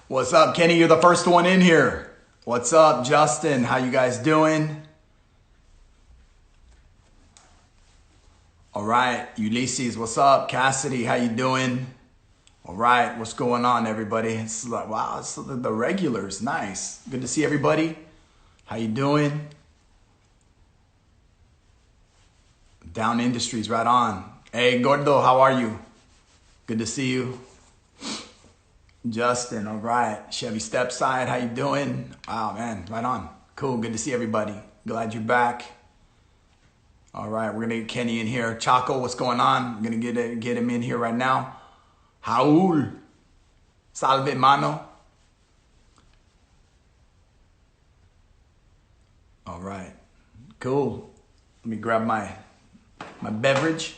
What's up, Kenny? You're the first one in here. What's up, Justin? How you guys doing? All right, Ulysses, what's up? Cassidy, how you doing? All right, what's going on, everybody? It's like, wow, it's the regulars. Nice. Good to see everybody. How you doing? Down Industries, right on. Hey, Gordo, how are you? Good to see you. Justin, all right. Chevy Stepside, how you doing? Wow, man, right on. Cool, good to see everybody. Glad you're back. All right, we're gonna get Kenny in here. Chaco, what's going on? I'm gonna get him in here right now. Raul, salve mano. All right, cool. Let me grab my beverage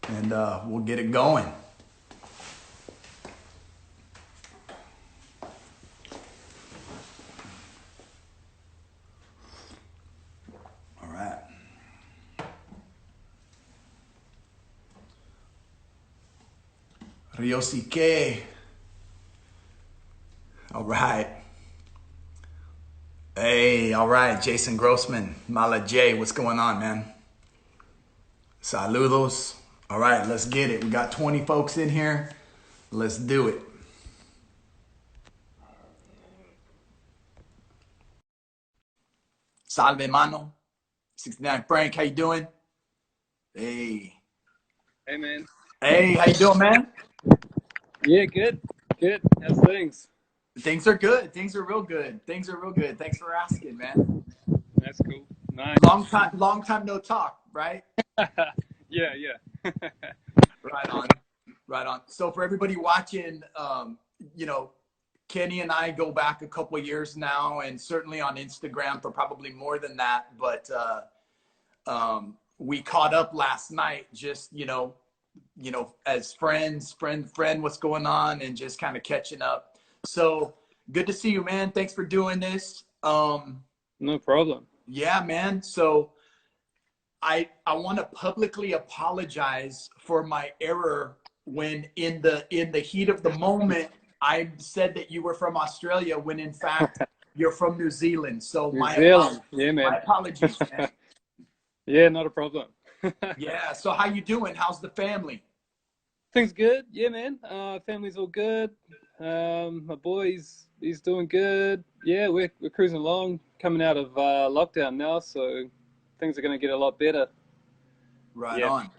and we'll get it going. Riosike. All right. Hey, all right. Jason Grossman. Mala J. What's going on, man? Saludos. All right, let's get it. We got 20 folks in here. Let's do it. Salve, mano. 69 Frank, how you doing? Hey. Hey, man. Hey, how you doing, man? Yeah, good. Good. How's things? Things are good. Things are real good. Things are real good. Thanks for asking, man. That's cool. Nice. Long time no talk, right? Yeah. Right on. Right on. So for everybody watching, Kenny and I go back a couple of years now, and certainly on Instagram for probably more than that. But we caught up last night, just as friends, friend, what's going on, and just kind of catching up. So good to see you, man. Thanks for doing this. No problem. Yeah, man. So I want to publicly apologize for my error when in the heat of the moment I said that you were from Australia when in fact you're from New Zealand. So New Zealand. Yeah, man. My apologies, man. Yeah, not a problem. Yeah. So how you doing? How's the family? Things good. Yeah, man. Family's all good. My boy's he's doing good. Yeah, we're cruising along, coming out of lockdown now, so things are going to get a lot better. Right on.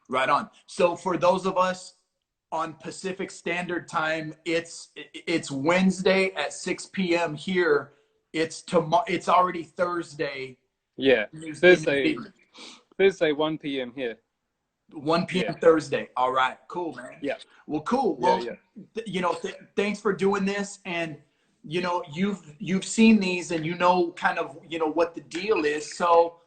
Right on. So for those of us on Pacific Standard Time, it's Wednesday at 6 p.m. here. It's already Thursday. Yeah. Thursday 1 p.m. here. 1 p.m. Thursday. All right. Cool, man. Yeah. Well, cool. Well, thanks for doing this. And, you've seen these and kind of, what the deal is. So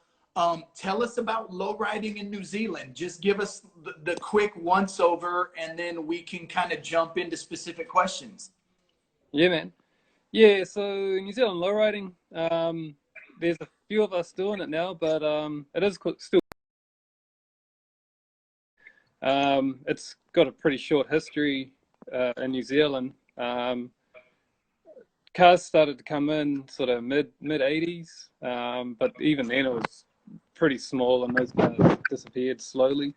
tell us about lowriding in New Zealand. Just give us the quick once over, and then we can kind of jump into specific questions. Yeah, man. Yeah, so New Zealand lowriding, there's a few of us doing it now, but it is still it's got a pretty short history in New Zealand. Cars started to come in sort of mid 80s, but even then it was pretty small, and those cars disappeared slowly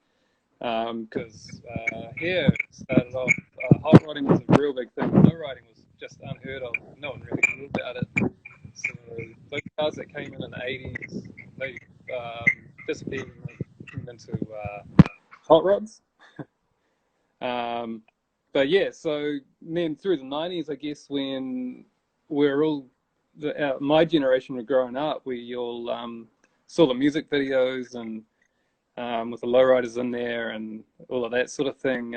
because here it started off. Hot rodding was a real big thing. Low riding was just unheard of. No one really knew about it. So those cars that came in the 80s, they disappeared and they turned into hot rods. But yeah, so then through the 90s, I guess, when we're all my generation were growing up, we all saw the music videos and with the lowriders in there and all of that sort of thing.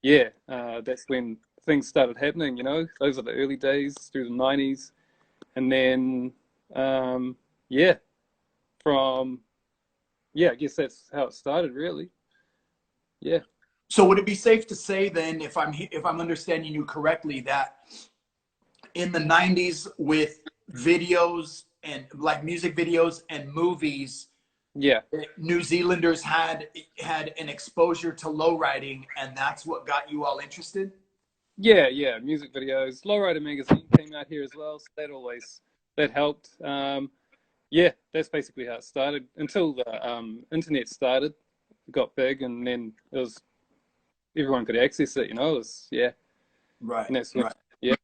That's when things started happening. Those are the early days through the 90s, and then I guess that's how it started, really. Yeah. So would it be safe to say then, if I'm understanding you correctly, that in the 90s with videos and like music videos and movies, Yeah. New Zealanders had an exposure to lowriding, and that's what got you all interested? Yeah, yeah, music videos. Lowrider magazine came out here as well, so that helped. Yeah, that's basically how it started until the internet started, got big, and then it was everyone could access it. You know, it was yeah, Right, and that's when right. yeah, yeah,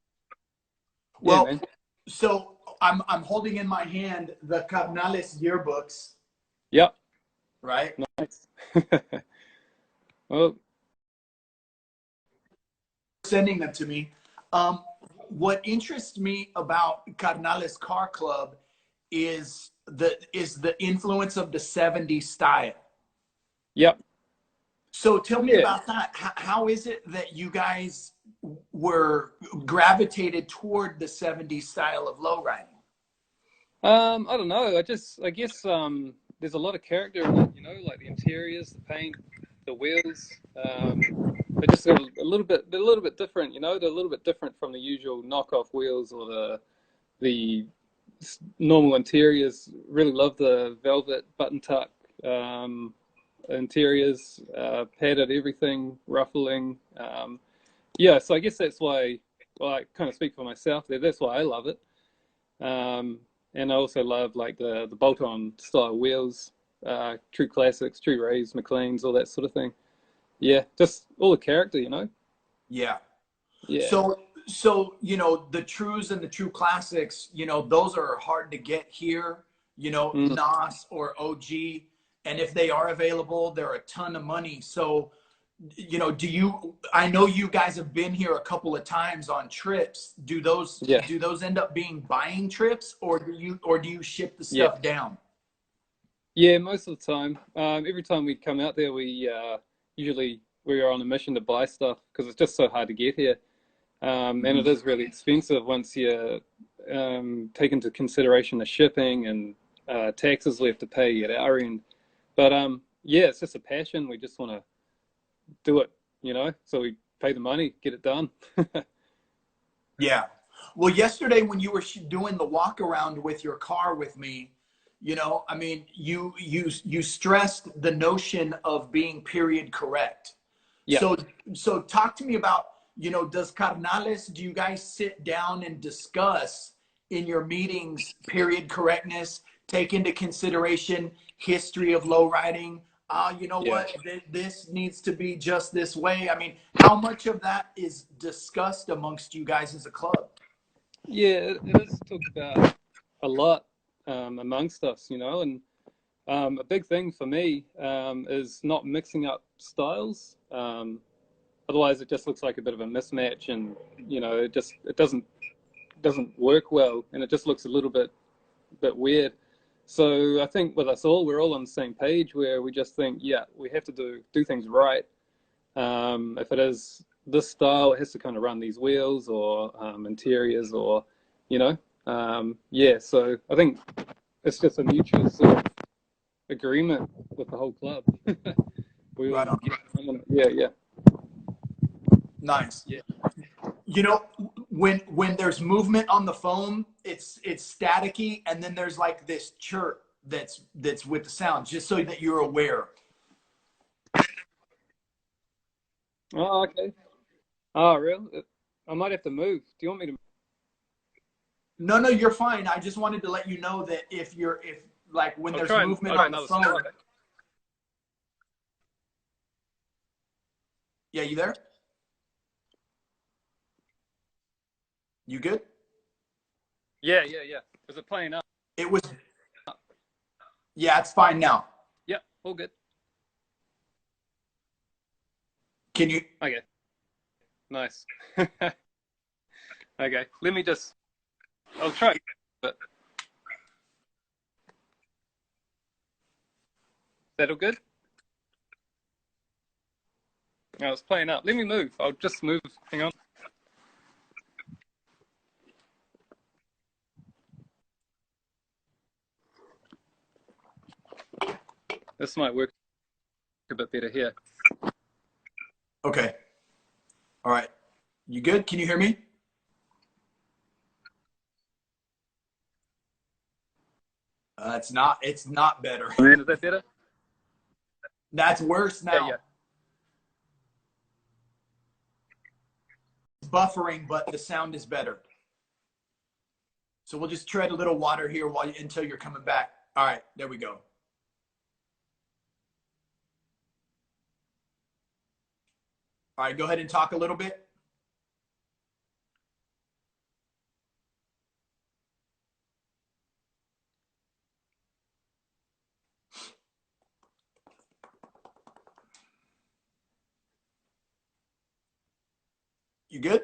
Well, man. so I'm holding in my hand the Carnales yearbooks, Yep, right? nice. Well, Sending them to me. Um, what interests me about Carnales Car Club is the influence of the '70s style. yep, So tell me yeah. about that. How is it that you guys were gravitated toward the '70s style of lowriding? I don't know. I guess there's a lot of character in it. You know, like the interiors, the paint, the wheels. They're just they're a little bit different. You know, they're a little bit different from the usual knockoff wheels or the normal interiors. Really love the velvet button tuck interiors, padded everything, ruffling. Yeah, so I guess that's why. Well, I kind of speak for myself there. That's why I love it. Um, and I also love like the bolt-on style wheels, true classics, true Rays, McLean's, all that sort of thing. Yeah, just all the character, you know. Yeah. Yeah. So the trues and the true classics, those are hard to get here, Mm, NOS or OG, and if they are available, they're a ton of money. So I know you guys have been here a couple of times on trips. Do those yeah. do those end up being buying trips, or do you ship the Yeah. stuff down? Yeah. Most of the time, every time we come out there, usually we are on a mission to buy stuff because it's just so hard to get here. And Mhm. it is really expensive once you take into consideration the shipping and taxes we have to pay at our end. But yeah, it's just a passion. We just want to do it, you know. So we pay the money, get it done. Yeah. Well, yesterday when you were doing the walk around with your car with me, I mean, you stressed the notion of being period correct. Yeah, So talk to me about, does Carnales, do you guys sit down and discuss in your meetings period correctness, take into consideration history of low riding? You know yeah, what? This needs to be just this way. I mean, how much of that is discussed amongst you guys as a club? yeah. It is talked about a lot amongst us, you know, and a big thing for me is not mixing up styles. Otherwise, it just looks like a bit of a mismatch, and you know, it doesn't work well, and it just looks a little bit weird. So I think with us all, we're all on the same page where we just think, yeah, we have to do things right. If it is this style, it has to kind of run these wheels or interiors or, you know, yeah. So I think it's just a mutual sort of agreement with the whole club. We Right all on. get on it. Yeah, yeah, Nice. yeah, You know, when there's movement on the phone, it's staticky, and then there's like this chirp that's with the sound, just so that you're aware. Oh, okay. Oh, really? I might have to move. Do you want me to? No, no, you're fine. I just wanted to let you know that if like when there's I'll movement try on the another phone. spot. Yeah, you there? You good? Yeah, yeah, yeah. Is it playing up? It was. Yeah, it's fine now. Yep, all good. Can you? Okay, nice. Okay, let me just. I'll try. But is that all good? No, it's playing up. Let me move. I'll just move. Hang on. This might work a bit better here. Okay. All right. You good? Can you hear me? It's not. It's not better. Is that better? That's worse Yeah, yeah. now. buffering, but the sound is better. So we'll just tread a little water here until you're coming back. All right, there we go. All right, go ahead and talk a little bit. You good?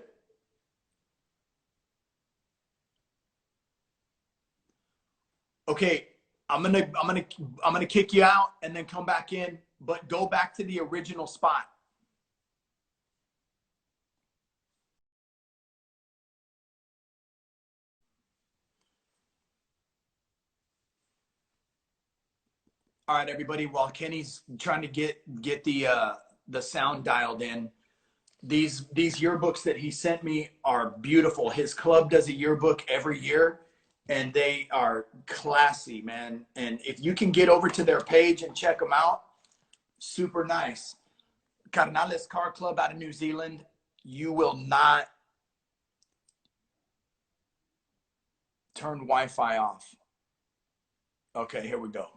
Okay, I'm gonna kick you out and then come back in, but go back to the original spot. All right, everybody. While Kenny's trying to get the sound dialed in, these yearbooks that he sent me are beautiful. His club does a yearbook every year, and they are classy, man. And if you can get over to their page and check them out, super nice. Carnales Car Club out of New Zealand. You will not turn Wi-Fi off. Okay, here we go.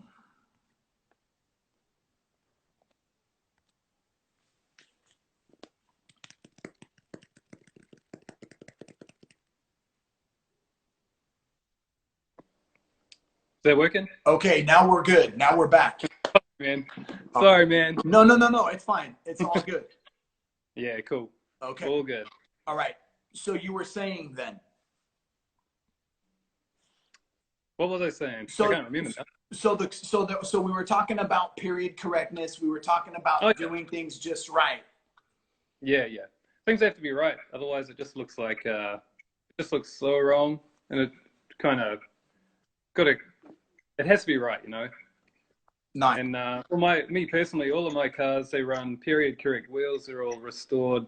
Is that working? Okay, now we're good. Now we're back. Man, sorry, man. No. It's fine. It's all good. Yeah, cool. Okay. All good. All right. So you were saying then. What was I saying? So, I can't remember now. So we were talking about period correctness. We were talking about doing things just right. Yeah. Things have to be right. Otherwise, it just looks like so wrong, and it kind of it has to be right, you know. Nice. And for me personally, all of my cars, they run period correct wheels. They're all restored,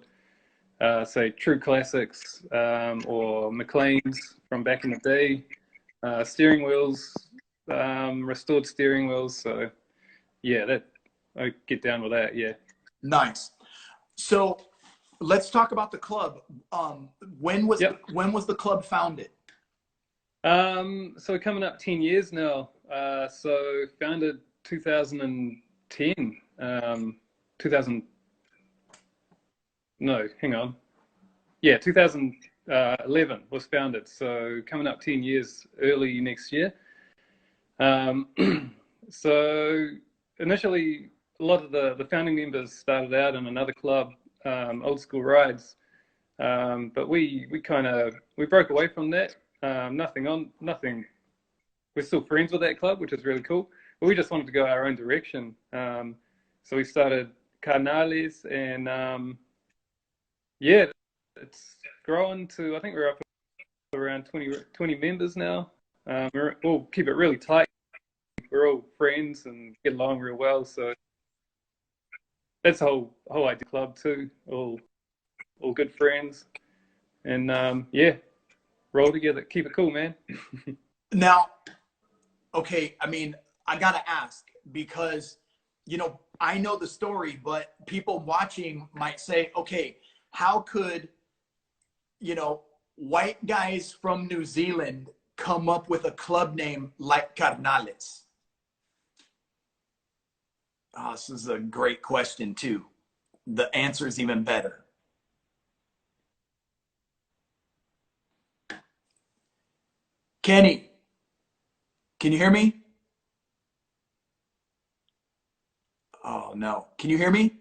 say True Classics or McLean's from back in the day. Steering wheels, restored steering wheels. So yeah, I get down with that. Yeah. Nice. So let's talk about the club. When was the club founded? So coming up 10 years now. So founded 2010. 2000. No, hang on. Yeah, 2011 was founded. So coming up 10 years early next year. So initially, a lot of the founding members started out in another club, Old School Rides. But we broke away from that. Nothing. We're still friends with that club, which is really cool. But we just wanted to go our own direction. So we started Carnales, and yeah, it's grown to, I think we're up around 20 members now. We'll keep it really tight. We're all friends and get along real well. So that's the whole idea club too. All good friends, and yeah, roll together, keep it cool, man. Now, okay, I mean, I gotta ask because, you know, I know the story, but people watching might say, okay, how could, you know, white guys from New Zealand come up with a club name like Carnales? Oh, this is a great question too. The answer is even better. Kenny, can you hear me? Oh no. Can you hear me?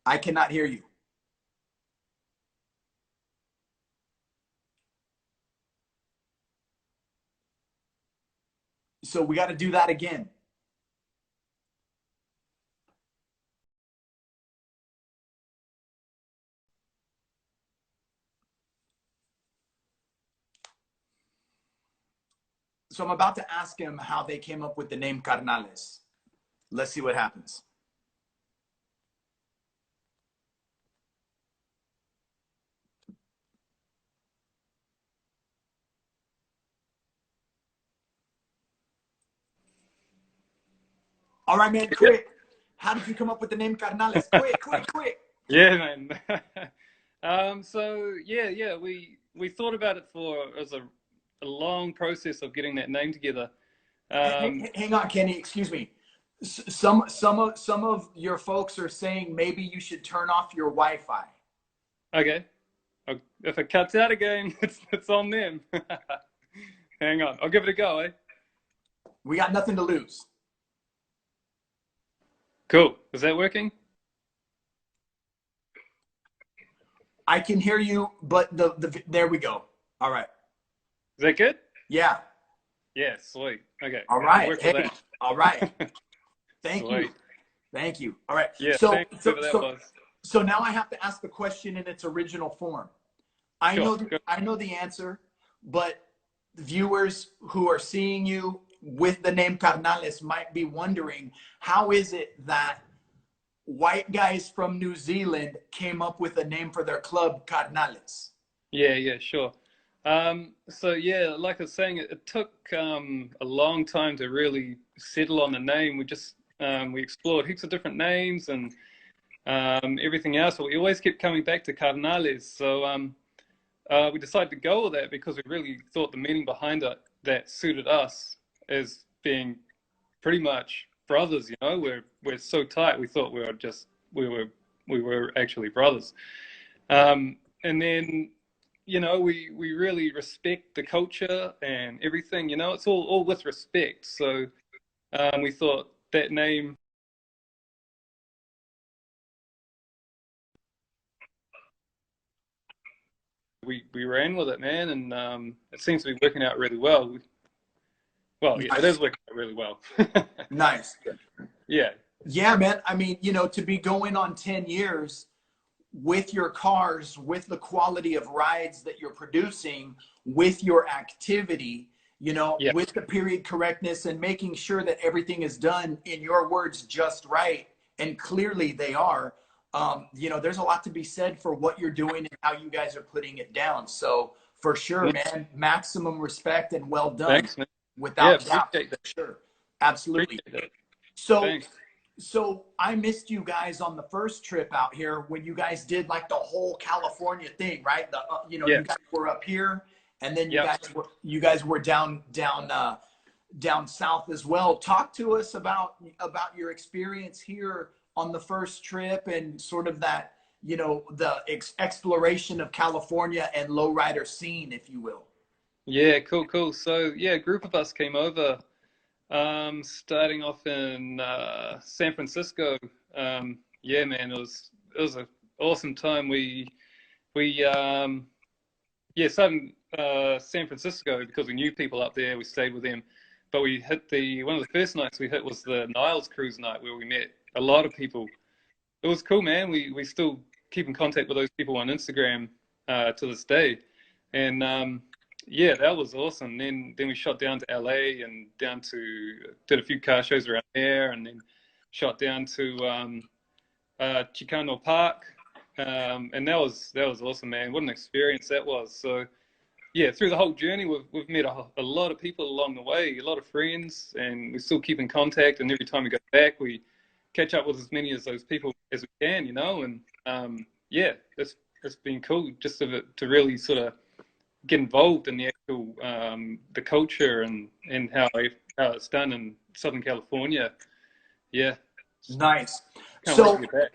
I cannot hear you. So we got to do that again. So I'm about to ask him how they came up with the name Carnales. Let's see what happens. All right, man, quick. How did you come up with the name Carnales? Quick. Yeah, man. So yeah, we thought about it for as a long process of getting that name together. Hang on, Kenny. Excuse me. Some of your folks are saying maybe you should turn off your Wi-Fi. Okay, if it cuts out again, it's on them. Hang on, I'll give it a go, eh? We got nothing to lose. Cool. Is that working? I can hear you, but there we go. All right. Is that good? Yeah. Yeah, sweet. Okay. All I'll right. work Hey. with that. All right. Thank Sweet. you. Thank you. All right. Yeah, So thanks, whoever that was. so now I have to ask the question in its original form. Sure. I know the answer, but viewers who are seeing you with the name Carnales might be wondering, how is it that white guys from New Zealand came up with a name for their club, Carnales? Yeah, sure. So yeah, like I was saying, it took a long time to really settle on the name. We explored heaps of different names and everything else, but we always kept coming back to Carnales. So we decided to go with that because we really thought the meaning behind it that suited us as being pretty much brothers. You know, we're so tight. We thought we were actually brothers. And then, you know, we really respect the culture and everything. You know, it's all with respect. So we thought that name. We ran with it, man, and it seems to be working out really well. Well, yeah, it is working out really well. Nice. Yeah. Yeah, man. I mean, you know, to be going on 10 years with your cars, with the quality of rides that you're producing, with your activity, you know, Yeah. with the period correctness and making sure that everything is done, in your words, just right. And clearly they are. You know, there's a lot to be said for what you're doing and how you guys are putting it down. So for sure, man, maximum respect and well done. Thanks, man. Without Yeah, doubt. appreciate that. For sure. Absolutely. Appreciate that. So, Thanks. so I missed you guys on the first trip out here when you guys did like the whole California thing, right? You know, Yeah. you guys were up here, and then Yeah. you guys were down south as well. Talk to us about your experience here on the first trip and sort of that, you know, the exploration of California and lowrider scene, if you will. Yeah, cool. So yeah, a group of us came over, starting off in San Francisco. Yeah, man, it was an awesome time. We yeah, started in San Francisco because we knew people up there. We stayed with them, but we hit one of the first nights we hit was the Niles cruise night where we met a lot of people. It was cool, man. We still keep in contact with those people on Instagram to this day, and yeah, that was awesome. Then we shot down to LA and did a few car shows around there, and then shot down to Chicano Park, and that was awesome, man. What an experience that was. So yeah, through the whole journey, we've met a lot of people along the way, a lot of friends, and we still keep in contact. And every time we go back, we catch up with as many of those people as we can, you know. And yeah, it's been cool just to really sort of get involved in the actual the culture and how it's done in Southern California. Yeah. Nice. Can't wait to get back.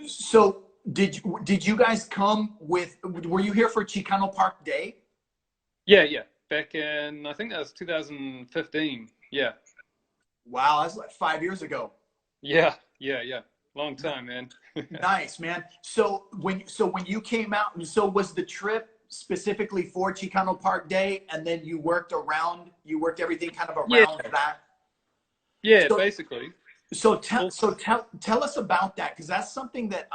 So did you guys come with? Were you here for Chicano Park Day? Yeah. Back in, I think that was 2015. Yeah. Wow, that's like 5 years ago. Yeah. Long time, man. Nice, man. So when you came out, so was the trip specifically for Chicano Park Day, and then you worked everything kind of around that? Yeah, so, basically. So tell us about that, because that's something that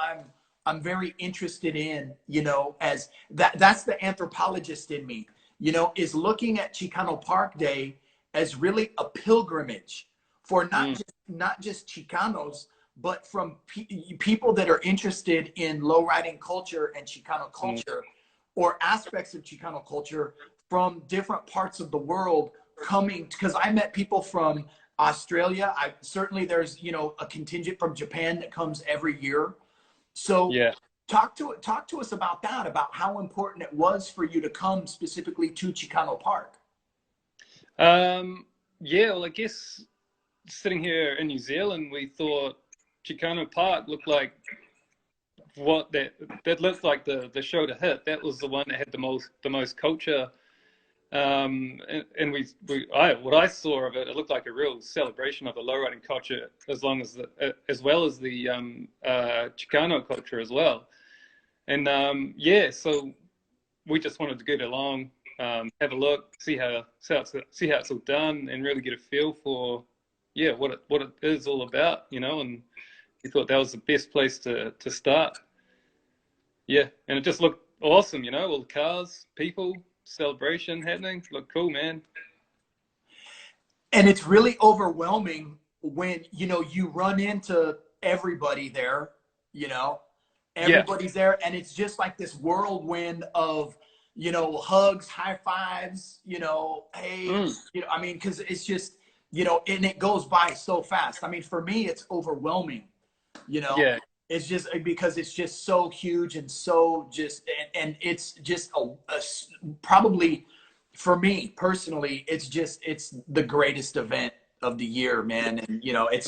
I'm very interested in, you know, as that's the anthropologist in me, you know, is looking at Chicano Park Day as really a pilgrimage for not just Chicanos, but from people that are interested in lowriding culture and Chicano culture, or aspects of Chicano culture from different parts of the world coming, because I met people from Australia. Certainly there's, you know, a contingent from Japan that comes every year. So Yeah. talk to us about that, about how important it was for you to come specifically to Chicano Park. Yeah, well, I guess sitting here in New Zealand, we thought Chicano Park looked like what that looked like the show to hit. That was the one that had the most culture. And what I saw of it, it looked like a real celebration of the lowriding culture, as well as the Chicano culture as well. And yeah, so we just wanted to get along, have a look, see how it's all done, and really get a feel for, yeah, what it is all about, you know. And we thought that was the best place to start. Yeah, and it just looked awesome, you know, all the cars, people, celebration happening. Looked cool, man. And it's really overwhelming when, you know, you run into everybody there, you know, Yeah. everybody's there, and it's just like this whirlwind of, you know, hugs, high fives, you know, hey, Mm. you know, I mean, because it's just, you know, and it goes by so fast. I mean, for me, it's overwhelming, you know. Yeah. It's just because it's just so huge and so just, and it's just probably for me personally, it's the greatest event of the year, man. And you know, it's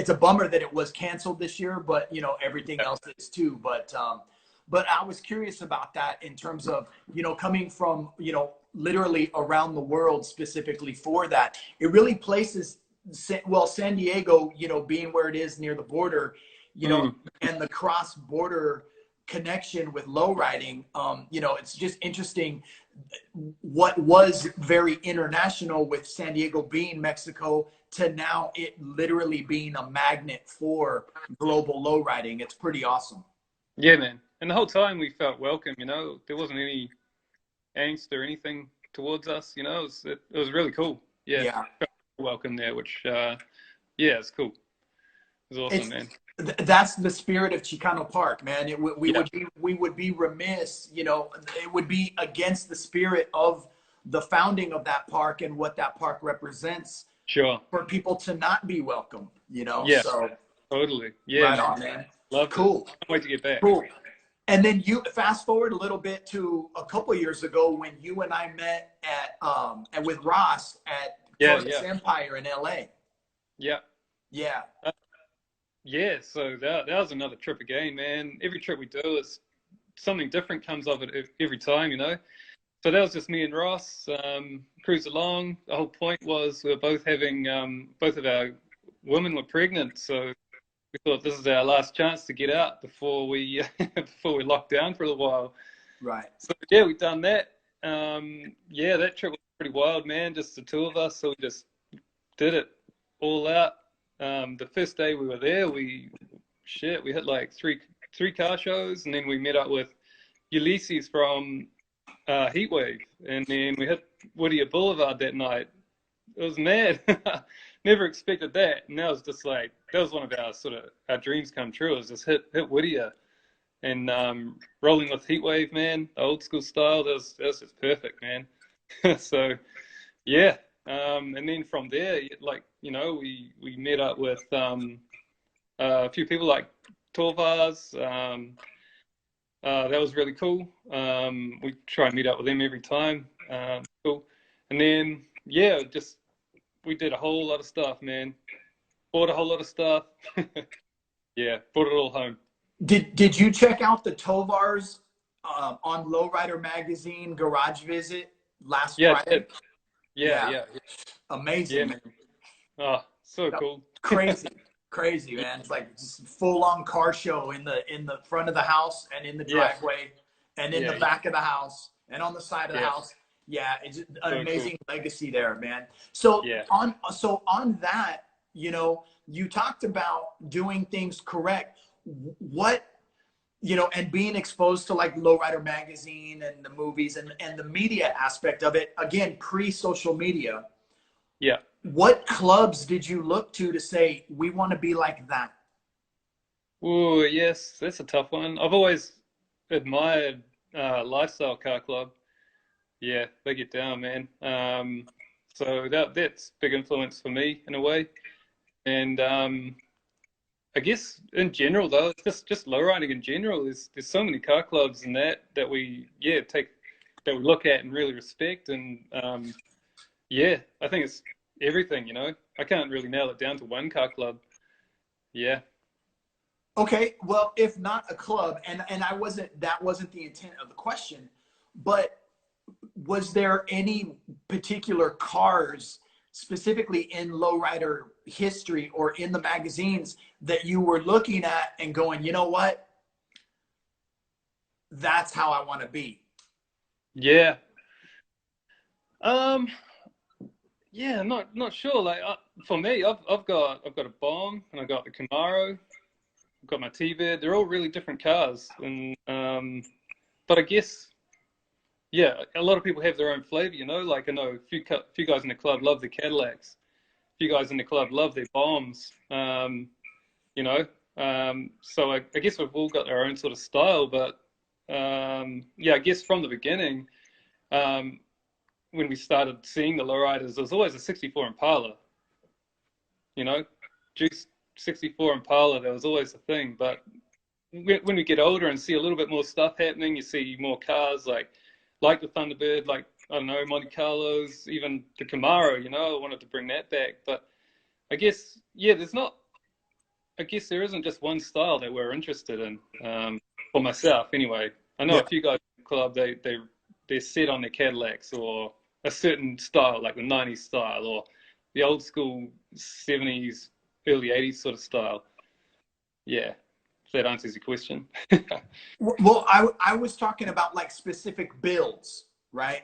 a bummer that it was canceled this year, but you know, everything else is too. But I was curious about that in terms of, you know, coming from, you know, literally around the world specifically for that. It really places, well, San Diego, you know, being where it is near the border, you know, Mm. and the cross border connection with lowriding, you know, it's just interesting what was very international with San Diego being Mexico to now it literally being a magnet for global lowriding. It's pretty awesome. Yeah, man. And the whole time we felt welcome, you know. There wasn't any angst or anything towards us, you know. It was really cool. Yeah, Yeah. felt welcome there, which yeah, it's cool. It was awesome, It's man. that's the spirit of Chicano Park, man. Yeah, We would be remiss, you know, it would be against the spirit of the founding of that park and what that park represents sure. for people to not be welcome, you know. Yeah, So totally. Yeah, right man. on, man. Loved it. Cool. Can't wait to get back. Cool. And then you fast forward a little bit to a couple years ago when you and I met at and with Ross at Yeah, Carnales yeah, Empire in LA. yeah. Yeah. Yeah, so that was another trip again, man. Every trip we do is something different comes of it every time, you know. So that was just me and Ross, cruised along. The whole point was we were both having, both of our women were pregnant, so we thought this is our last chance to get out before we before we locked down for a little while. Right. So yeah, we've done that. Yeah, that trip was pretty wild, man. Just the two of us, so we just did it all out. The first day we were there, we hit like three car shows, and then we met up with Ulysses from Heatwave, and then we hit Whittier Boulevard that night. It was mad. Never expected that, and that was just like that was one of our sort of our dreams come true. It was just hit Whittier and rolling with Heatwave, man, the old school style. That was just perfect, man. So yeah, and then from there, like you know, we met up with a few people like Torvars. That was really cool. We try and meet up with them every time. Cool. And then yeah, just we did a whole lot of stuff, man. Bought a whole lot of stuff. Yeah, brought it all home. Did you check out the Tovars on Lowrider Magazine Garage Visit last Yeah, Friday? yeah, Yeah, yeah, yeah, amazing, man. man. Oh, so cool. Crazy, crazy, Yeah, man. It's like full on car show in the front of the house and in the yeah, driveway and in the yeah, back of the house and on the side of the yeah. house. Yeah, it's an So cool. amazing legacy there, man. So Yeah, on that, you know, you talked about doing things correct. What, you know, and being exposed to like Lowrider Magazine and the movies and the media aspect of it, again, pre-social media. yeah. What clubs did you look to say, we want to be like that? Oh, yes, that's a tough one. I've always admired Lifestyle Car Club. Yeah, they get down, man. So that's big influence for me in a way. And I guess in general though, it's just lowriding in general. There's so many car clubs and that we that we look at and really respect, and yeah, I think it's everything. You know, I can't really nail it down to one car club. Yeah. Okay, well, if not a club, and that wasn't the intent of the question, but was there any particular cars specifically in lowrider history or in the magazines that you were looking at and going, you know what, that's how I want to be? Yeah. Um. Yeah. Not sure. Like for me, I've got a bomb and I've got the Camaro. I've got my T-Bed. They're all really different cars, and but I guess yeah, a lot of people have their own flavor. You know, like I know a few guys in the club love the Cadillacs. A few guys in the club love their bombs. You know, so I guess we've all got our own sort of style, but yeah, I guess from the beginning, when we started seeing the lowriders, there was always a 64 Impala, you know, Juice 64 Impala, that was always the thing. But when we get older and see a little bit more stuff happening, you see more cars like the Thunderbird, like, I don't know, Monte Carlos, even the Camaro, you know, I wanted to bring that back. But I guess, yeah, I guess there isn't just one style that we're interested in, for myself anyway. I know Yeah. a few guys in the club, they're set on their Cadillacs or a certain style, like the 90s style or the old school 70s, early 80s sort of style. Yeah, if that answers your question. Well, I was talking about like specific builds, right?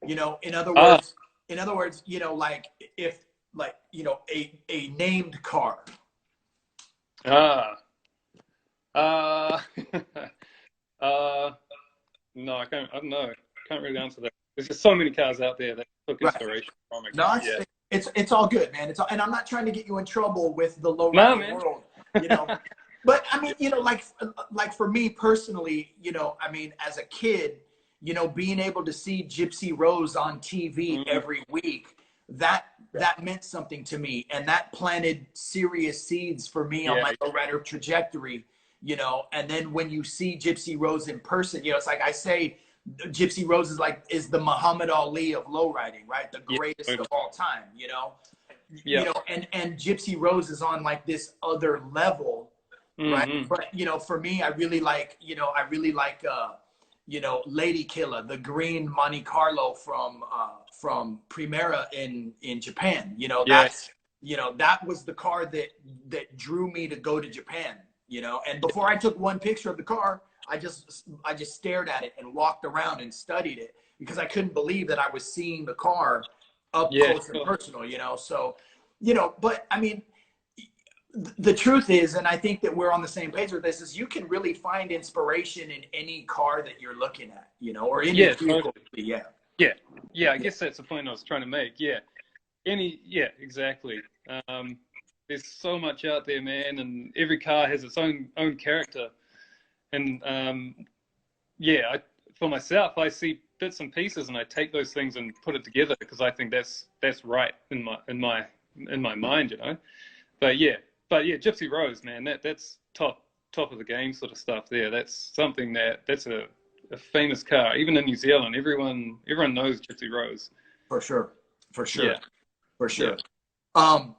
You know, Ah, in other words, you know, like if like, you know, a named car. ah, uh, uh, no, I don't know. Can't really answer that. There's just so many cars out there that took Right. inspiration from it. No, Yeah. it's all good, man. And I'm not trying to get you in trouble with the No, lowrider man. world, you know. But I mean, you know, like for me personally, you know, I mean, as a kid, you know, being able to see Gypsy Rose on TV Mm, every week, that meant something to me, and that planted serious seeds for me on yeah, my lowrider trajectory, you know. And then when you see Gypsy Rose in person, you know, it's like I say, Gypsy Rose is the Muhammad Ali of lowriding, right? The yeah, greatest of totally. all time, you Yeah. know, and Gypsy Rose is on like this other level, right? Mm-hmm. But you know, for me, I really like, you know, Lady Killer, the green Monte Carlo from Primera in Japan. You know, Yeah. that was the car that drew me to go to Japan. You know, and before I took one picture of the car, I just stared at it and walked around and studied it because I couldn't believe that I was seeing the car up Yeah. close and Sure. personal. You know, so you know, but I mean, the truth is, and I think that we're on the same page with this, is you can really find inspiration in any car that you're looking at, you know, or any Yeah. vehicle. Totally. Yeah. Yeah. Yeah. I Yeah. guess that's the point I was trying to make. Yeah. Yeah. Exactly. Um, there's so much out there, man, and every car has its own character. And yeah, for myself, I see bits and pieces, and I take those things and put it together because I think that's right in my mind, you know. But yeah, Gypsy Rose, man, that's top of the game sort of stuff there. That's something that's a famous car, even in New Zealand. Everyone knows Gypsy Rose. For sure. For sure. Yeah, For yeah, sure. Um,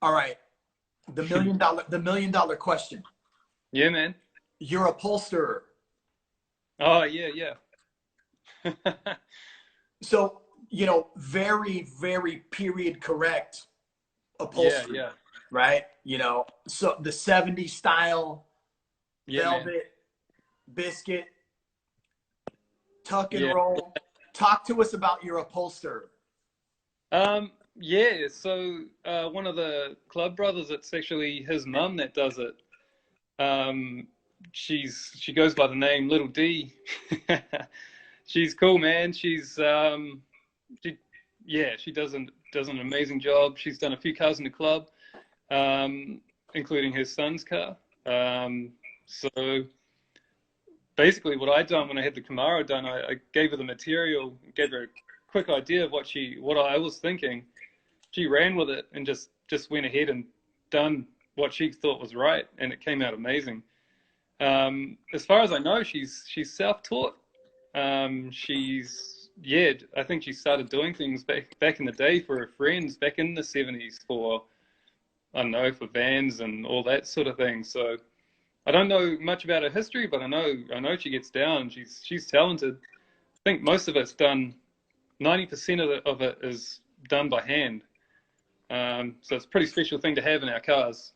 all right. The $1 million question. yeah, man. You're a upholsterer. Oh yeah, yeah, So, you know, very, very period correct yeah, upholstery, yeah, right? You know, so the 70s style, yeah, man. velvet, biscuit, tuck and Yeah. roll. Talk to us about your upholsterer. Yeah, so one of the club brothers, it's actually his mum that does it. Um, she goes by the name Little D. She's cool, man. She yeah, she does an amazing job. She's done a few cars in the club, including his son's car. So basically, what I done when I had the Camaro done, I gave her the material, gave her a quick idea of what I was thinking. She ran with it and just just went ahead and done what she thought was right, and it came out amazing. As far as I know, she's self-taught. I think she started doing things back in the day for her friends back in the 70s for, I don't know, for vans and all that sort of thing. So I don't know much about her history, but I know she gets down. She's talented. I think most of it's done. 90% of it is done by hand. So it's a pretty special thing to have in our cars.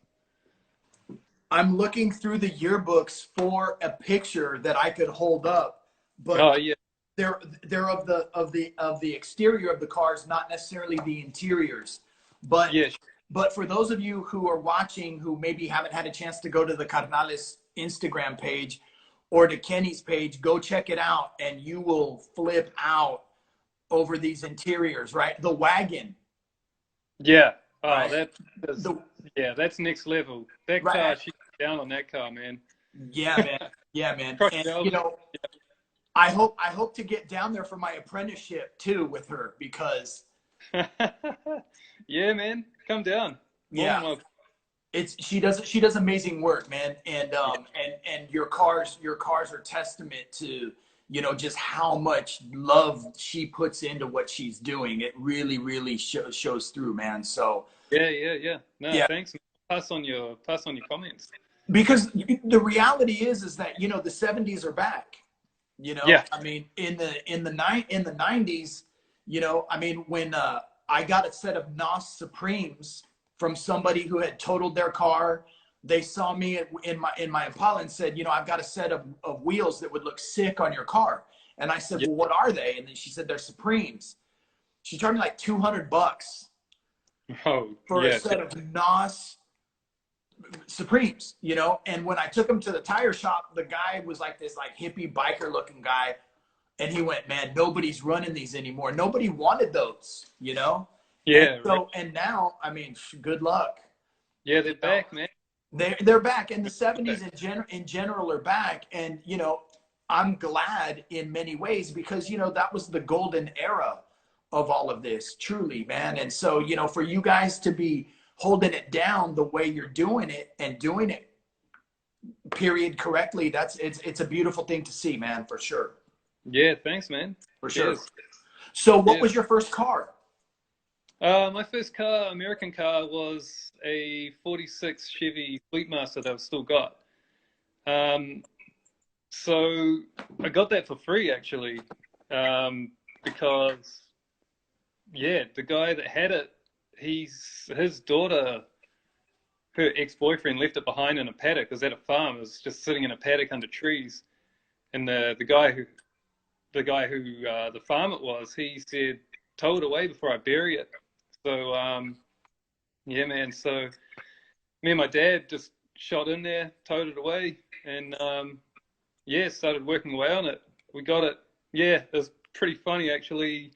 I'm looking through the yearbooks for a picture that I could hold up, but Oh yeah, they're of the exterior of the cars, not necessarily the interiors. But yeah, but for those of you who are watching who maybe haven't had a chance to go to the Carnales Instagram page or to Kenny's page, go check it out, and you will flip out over these interiors, right? The wagon. yeah. Oh, Right. that's next level. That Right. car, she got down on that car, man. Yeah, man. Yeah, man. Across And Melbourne. I hope to get down there for my apprenticeship too with her, because Yeah, man, come down. yeah, she does amazing work, man. And your cars are testament to, just how much love she puts into what she's doing. It really shows through, man. So Yeah. No, yeah, thanks. Pass on your comments. because the reality is that the 70s are back. Yeah. I mean, in the 90s, I mean, when I got a set of NOS Supremes from somebody who had totaled their car. They saw me in my Impala and said, I've got a set of wheels that would look sick on your car. And I said, well, what are they? And then she said, they're Supremes. She charged me like $200 for a set of NOS Supremes, And when I took them to the tire shop, the guy was like this hippie biker looking guy. And he went, man, nobody's running these anymore. Nobody wanted those, Yeah. And now, I mean, good luck. Yeah, they're back, man. They're back, and the 70s in general are back. And I'm glad in many ways, because that was the golden era of all of this, truly, man. And so for you guys to be holding it down the way you're doing it, and doing it period correctly, it's a beautiful thing to see, man, for sure. Yeah, thanks, man. For sure. So what was your first car? My first car, American car, was a 46 Chevy Fleetmaster that I've still got. So I got that for free, actually, because, the guy that had it, his daughter, her ex-boyfriend left it behind in a paddock. It was at a farm. It was just sitting in a paddock under trees. And the guy who the farm it was, he said, tow it away before I bury it. So, yeah, man. So me and my dad just shot in there, towed it away, and, started working away on it. We got it. Yeah, it was pretty funny, actually.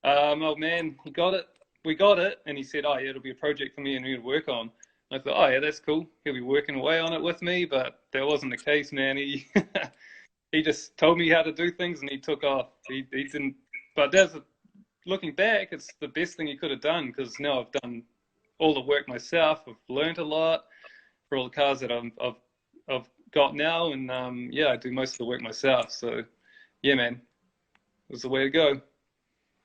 Old man, he got it. We got it, and he said, oh, yeah, it'll be a project for me and me to work on. And I thought, oh, yeah, that's cool. He'll be working away on it with me, but that wasn't the case, man. He he just told me how to do things, and he took off. He didn't, but looking back, it's the best thing he could have done, because now I've done all the work myself. I've learned a lot for all the cars that I've got now, and I do most of the work myself. So, yeah, man, it was the way to go.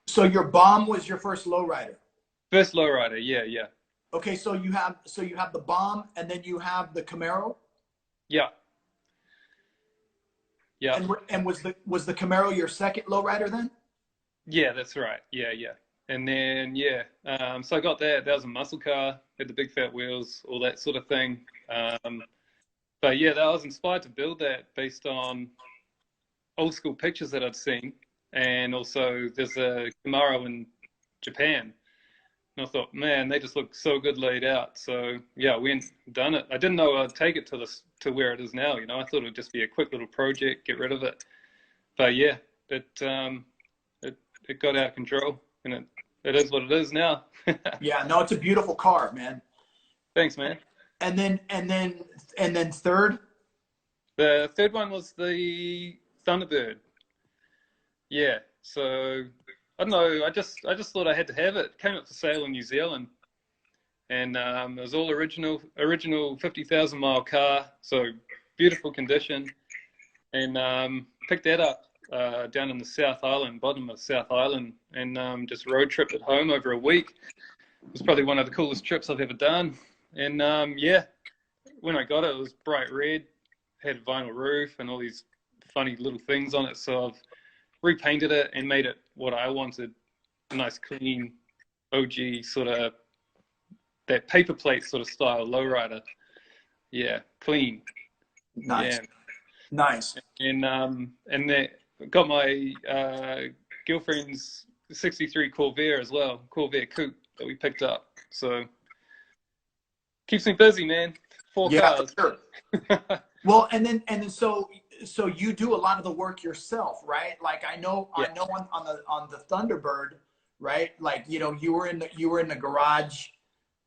So your Bomb was your first lowrider. First lowrider, yeah. Okay, so you have the Bomb, and then you have the Camaro. Yeah. And was the Camaro your second lowrider then? Yeah, that's right. Yeah. And then so I got that. That was a muscle car, had the big fat wheels, all that sort of thing. But yeah, I was inspired to build that based on old school pictures that I'd seen, and also there's a Camaro in Japan. And I thought, man, they just look so good laid out. So yeah, I went and done it. I didn't know I'd take it to where it is now. I thought it would just be a quick little project, get rid of it. But yeah, it got out of control, and it is what it is now. Yeah, no, it's a beautiful car, man. Thanks, man. And then third? The third one was the Thunderbird. Yeah, so I don't know. I just thought I had to have it. It came up for sale in New Zealand, and it was all original 50,000-mile car, so beautiful condition, and picked that up down in the South Island, bottom of South Island, and just road tripped it home over a week. It was probably one of the coolest trips I've ever done, and yeah, when I got it, it was bright red, had a vinyl roof and all these funny little things on it, so I've repainted it and made it what I wanted, a nice clean OG sort of that paper plate sort of style lowrider. Yeah, clean. Nice. Yeah. Nice. And that got my girlfriend's '63 Corvair as well, Corvair coupe that we picked up. So keeps me busy, man. 4 cars. For sure. Well, and then so you do a lot of the work yourself, right? Like I know on the Thunderbird, right? Like, you know, you were in the garage,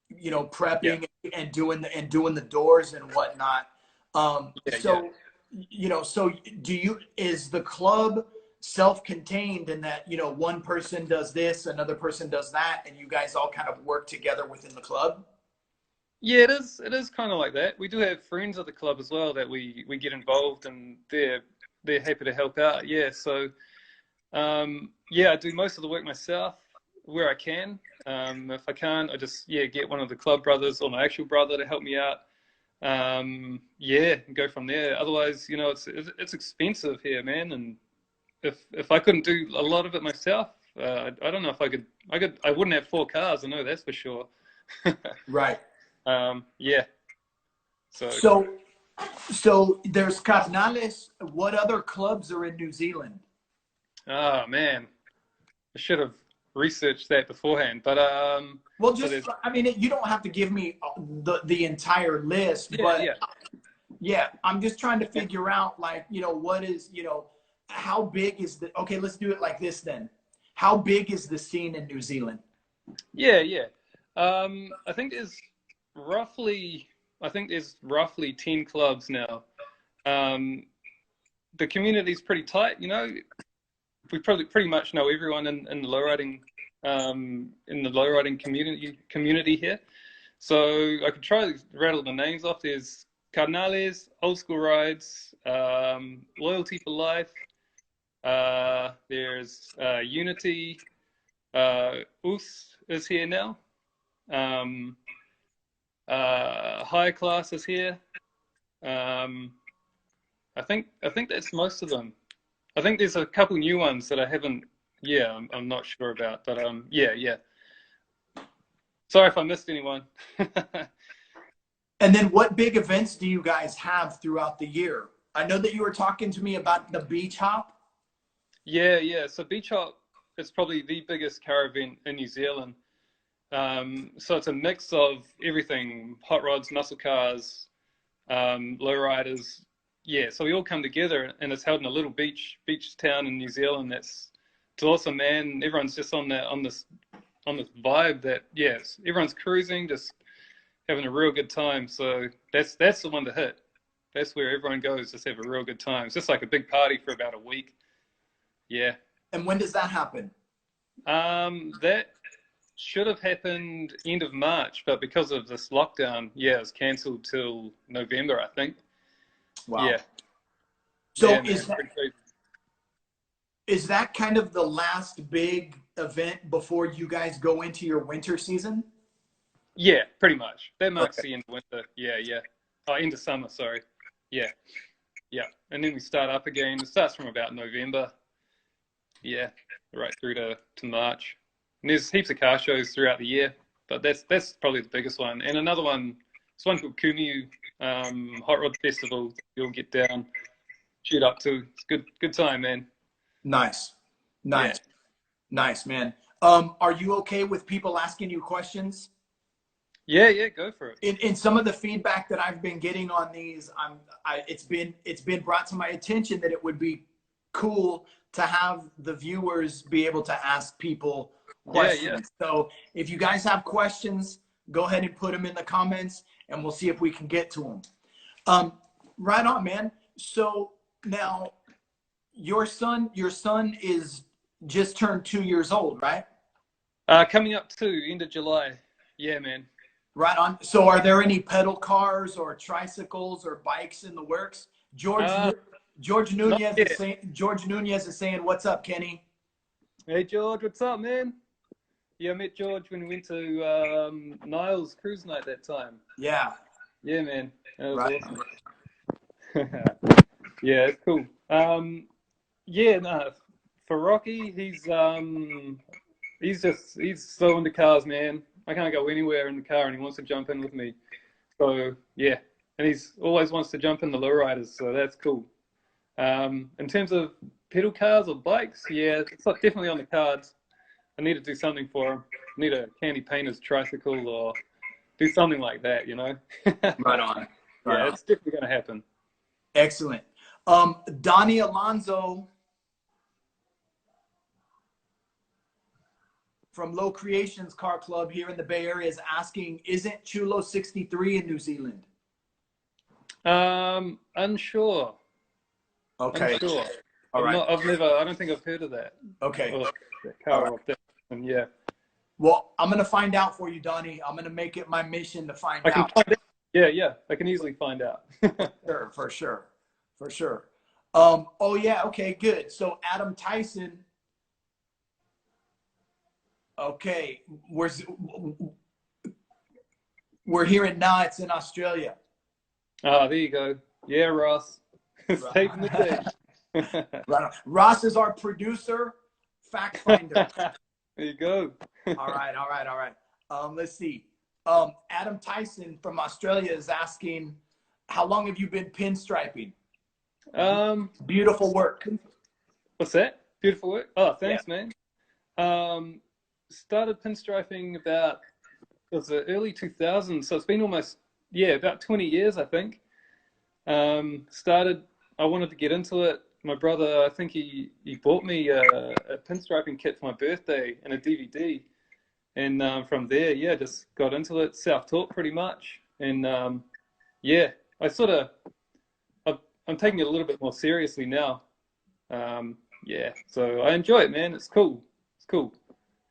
you know, prepping and doing the doors and whatnot. You know, so is the club self-contained in that, you know, one person does this, another person does that, and you guys all kind of work together within the club? Yeah, it is kind of like that. We do have friends at the club as well that we get involved, and they're happy to help out. Yeah, so yeah, I do most of the work myself where I can. If I can't, I just get one of the club brothers or my actual brother to help me out. Yeah, and go from there. Otherwise, you know, it's expensive here, man. And if I couldn't do a lot of it myself, I don't know if I wouldn't have 4 cars. I know that's for sure. Right. Yeah. So there's Carnales. What other clubs are in New Zealand? Oh man, I should have researched that beforehand. But well, just I mean, you don't have to give me the entire list, but yeah, I'm just trying to figure out, like, you know, what is, you know, how big is the, okay, let's do it like this then. How big is the scene in New Zealand? Yeah. I think there's roughly 10 clubs now. The community's pretty tight, you know. We probably pretty much know everyone in the lowriding community here. So I could try to rattle the names off. There's Carnales, Old School Rides, Loyalty for Life. There's Unity. US is here now. High Class is here. I think that's most of them. I think there's a couple new ones that I haven't. Yeah, I'm not sure about, but yeah. Sorry if I missed anyone. And then what big events do you guys have throughout the year? I know that you were talking to me about the beach hop. Yeah. So beach hop is probably the biggest car event in New Zealand. So it's a mix of everything: hot rods, muscle cars, lowriders. Yeah, so we all come together, and it's held in a little beach town in New Zealand. It's awesome, man. Everyone's just on this vibe that everyone's cruising, just having a real good time. So that's the one to hit. That's where everyone goes, just have a real good time. It's just like a big party for about a week. Yeah. And when does that happen? That should have happened end of March, but because of this lockdown, it's cancelled till November, I think. Wow. Yeah. So yeah, is that kind of the last big event before you guys go into your winter season? Yeah, pretty much. That marks the end of winter. Yeah. Oh, end of summer, sorry. Yeah. And then we start up again. It starts from about November. Yeah, right through to March. And there's heaps of car shows throughout the year, but that's probably the biggest one. And another one, it's one called Kumu Hot Rod Festival. You'll get down, shoot up to. It's good time, man. Nice, man. Are you okay with people asking you questions? Yeah, go for it. In some of the feedback that I've been getting on these, it's been brought to my attention that it would be cool to have the viewers be able to ask people questions. Yeah. So if you guys have questions, go ahead and put them in the comments, and we'll see if we can get to them. Right on, man. So now your son is just turned 2 years old, right? Coming up to end of July. Yeah, man. Right on. So are there any pedal cars or tricycles or bikes in the works? Uh, George Not Nunez is yet. saying, "What's up, Kenny?" Hey George, what's up, man? Yeah, I met George when we went to Niles cruise night that time. Yeah. Yeah, man, that was Right. awesome. Yeah, it's cool. Yeah, no, for Rocky, he's so into cars, man. I can't go anywhere in the car, and he wants to jump in with me. So yeah, and he's always wants to jump in the lowriders, so that's cool. In terms of pedal cars or bikes, yeah, it's definitely on the cards. I need to do something for him. I need to candy paint his tricycle or do something like that, you know? Right on. Right Yeah, on. it's definitely going to happen. Excellent. Donnie Alonso from Low Creations Car Club here in the Bay Area is asking, isn't Chulo 63 in New Zealand? Unsure. Okay. Unsure. All right. I don't think I've heard of that. Okay. Or that All car right. or that. And yeah. Well, I'm going to find out for you, Donnie. I'm going to make it my mission to find I can out. find out. Yeah. I can easily find out. Sure, for sure. For sure. Oh yeah, okay, good. So Adam Tyson, okay, we're hearing now it's in Australia. Ah, there you go. Yeah, Ross. Saving the day. Right on. Ross is our producer, fact finder. There you go. All right. Let's see. Adam Tyson from Australia is asking, how long have you been pinstriping? Beautiful work. What's that? Beautiful work. Oh, thanks, Yeah. man. Started pinstriping about it was the early 2000s, so it's been almost about 20 years, I think. I wanted to get into it. My brother, I think he bought me a pinstriping kit for my birthday and a DVD, and from there, just got into it, self-taught pretty much, and I sort of I'm taking it a little bit more seriously now. So I enjoy it, man. It's cool. It's cool.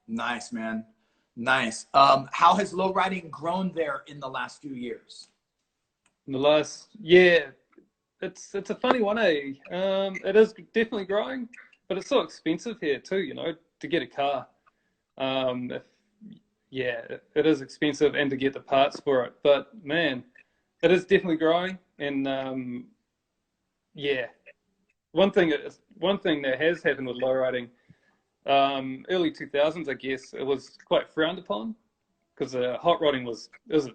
Nice, man. Nice. How has lowriding grown there in the last few years? In the last it's a funny one, eh? It is definitely growing, but it's so expensive here too, you know, to get a car. It is expensive and to get the parts for it. But man, it is definitely growing. And one thing that has happened with lowriding, early 2000s, I guess, it was quite frowned upon because hot rodding was the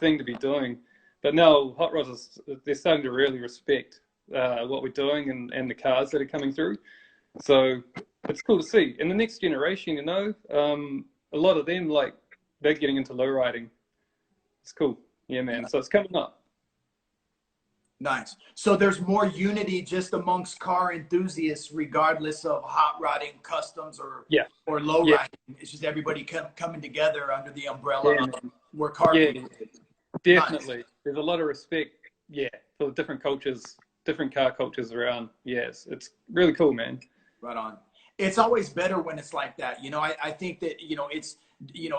thing to be doing. But now hot rods they're starting to really respect what we're doing and the cars that are coming through. So it's cool to see. In the next generation, you know, a lot of them they're getting into lowriding. It's cool. Yeah, man. So it's coming up. Nice. So there's more unity just amongst car enthusiasts, regardless of hot rodding, customs, or low riding. It's just everybody coming together under the umbrella of we're car people. Definitely. Nice. There's a lot of respect, for the different cultures, different car cultures around. Yes, it's really cool, man. Right on. It's always better when it's like that. You know, I think that, you know,